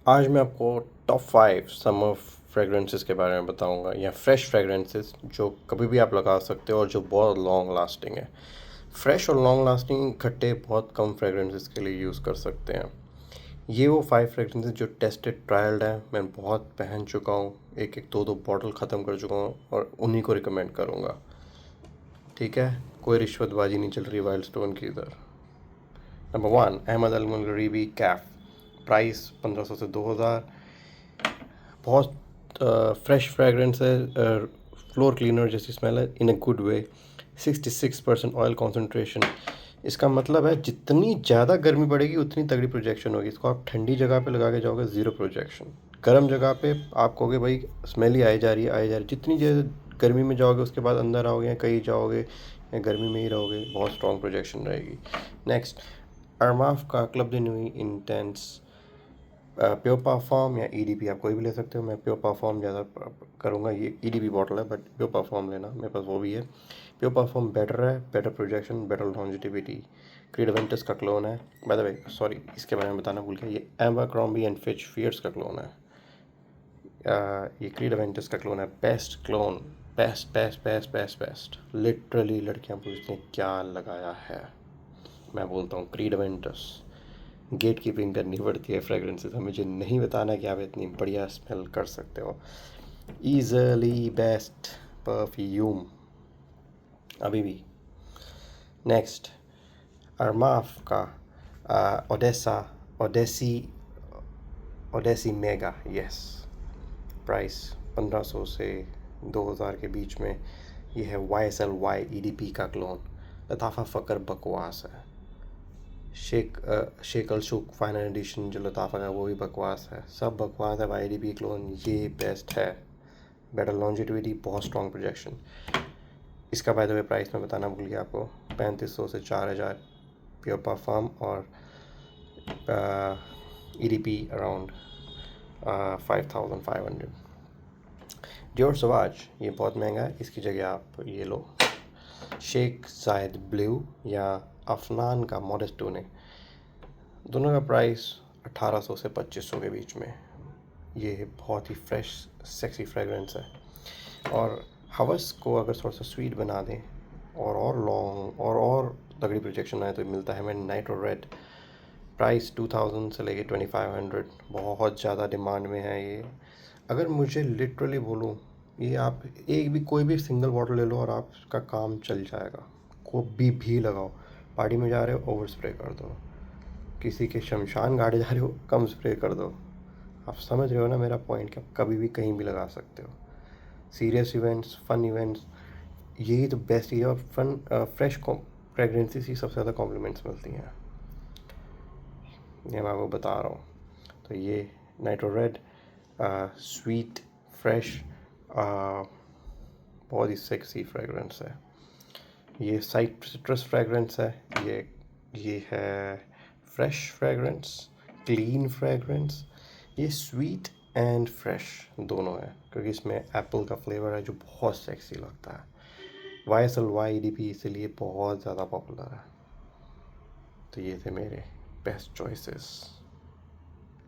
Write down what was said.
आज मैं आपको टॉप 5 समर फ्रेगरेंसेस के बारे में बताऊंगा या फ्रेश फ्रेगरेंसेस जो कभी भी आप लगा सकते हो और जो बहुत लॉन्ग लास्टिंग है। फ्रेश और लॉन्ग लास्टिंग इकट्ठे बहुत कम फ्रेगरेंसेस के लिए यूज़ कर सकते हैं। ये वो 5 फ्रेगरेंसेस जो टेस्टेड ट्रायल्ड है, मैं बहुत पहन चुका हूँ, एक एक दो दो बॉटल ख़त्म कर चुका हूँ और उन्हीं को रिकमेंड करूँगा। ठीक है, कोई रिश्वतबाजी नहीं चल रही वाइल्ड स्टोन की इधर। Number 1, Ahmed Al Maghribi Kaaf. Price 1500 से 2000। बहुत फ्रेश फ्रेगरेंस है, फ्लोर क्लीनर जैसी स्मेल है in a good way. 66% oil concentration. इसका मतलब है जितनी ज़्यादा गर्मी बढ़ेगी उतनी तगड़ी प्रोजेक्शन होगी। इसको आप ठंडी जगह पे लगा के जाओगे, ज़ीरो प्रोजेक्शन। गर्म जगह पे आप कहोगे भाई स्मेल ही आई जा रही है आई जा रही है। जितनी गर्मी में जाओगे उसके बाद अंदर आओगे या कहीं जाओगे या गर्मी में ही रहोगे, बहुत स्ट्रॉन्ग प्रोजेक्शन रहेगी। नेक्स्ट, अरमाफ का club de nuit intense pure perform या ईडीपी, आप कोई भी ले सकते हो। मैं प्योर परफॉर्म ज़्यादा करूँगा, ये ईडीपी बॉटल है बट प्योर परफॉर्म लेना, मेरे पास वो भी है। प्योर परफॉर्म बेटर है, better projection, better longevity. Creed Ventus का क्लोन है। बाय द वे सॉरी, इसके बारे में बताना भूल गया, ये एबरक्रॉम्बी एंड फिच फियर्स का क्लोन है। ये क्रीड वेंटस का क्लोन है। Best clone, best best best best best. Literally लड़कियाँ पूछती हैं क्या लगाया है, मैं बोलता हूँ क्रीड वेंटस। गेट कीपिंग करनी पड़ती है फ्रेगरेंसेस, हमें मुझे नहीं बताना कि आप इतनी बढ़िया स्मेल कर सकते हो। ईज़ली बेस्ट परफ्यूम अभी भी। नेक्स्ट, अरमाफ का Odyssey Odyssey Odyssey Mega, yes. Price 1500 से 2000 के बीच में। ये है YSL EDP का क्लोन। लताफ़ा फ़कर बकवास है। शेक अल शुक फाइनल एडिशन जो लताफ़ा का वो भी बकवास है, सब बकवास है। YDP क्लोन ये बेस्ट है। बेटर लॉन्जिटिविटी, बहुत स्ट्रॉन्ग प्रोजेक्शन। इसका बाय द वे प्राइस मैं बताना भूल गया आपको, 3500 से 4000 प्योर परफॉर्म और EDP अराउंड 5500। डियोर सवाज ये बहुत महंगा है, इसकी जगह आप ये लो शेख जायद ब्लू या अफनान का मॉडेस्ट टूने। दोनों का प्राइस 1800 से 2500 के बीच में। ये बहुत ही फ्रेश सेक्सी फ्रेगरेंस है और हवस को अगर थोड़ा सा स्वीट बना दें और लॉन्ग और तगड़ी प्रोजेक्शन आए तो मिलता है हमें नाइट्रो रेड। प्राइस 2000 से लेके 2500, बहुत ज़्यादा डिमांड में है ये। अगर मुझे लिटरली बोलूँ, ये आप एक भी कोई भी सिंगल बॉटल ले लो और आपका काम चल जाएगा। कोई भी लगाओ, पार्टी में जा रहे हो ओवर स्प्रे कर दो, किसी के शमशान गाड़े जा रहे हो कम स्प्रे कर दो। आप समझ रहे हो ना मेरा पॉइंट, कि आप कभी भी कहीं भी लगा सकते हो। सीरियस इवेंट्स, फन इवेंट्स, यही तो बेस्ट है। और फन फ्रेश फ्रेगरेंसेस ही सबसे ज़्यादा कॉम्प्लीमेंट्स मिलती हैं, ये मैं आपको बता रहा हूँ। तो ये नाइट्रो रेड स्वीट फ्रेश बहुत ही सेक्सी फ्रेगरेंस है। ये सिट्रस फ्रेगरेंस है। ये है फ्रेश फ्रेगरेंस, क्लीन फ्रेगरेंस। ये स्वीट एंड फ्रेश दोनों है क्योंकि इसमें एप्पल का फ्लेवर है जो बहुत सेक्सी लगता है। YSL EDP इसीलिए बहुत ज़्यादा पॉपुलर है। तो ये थे मेरे बेस्ट चॉइसेस।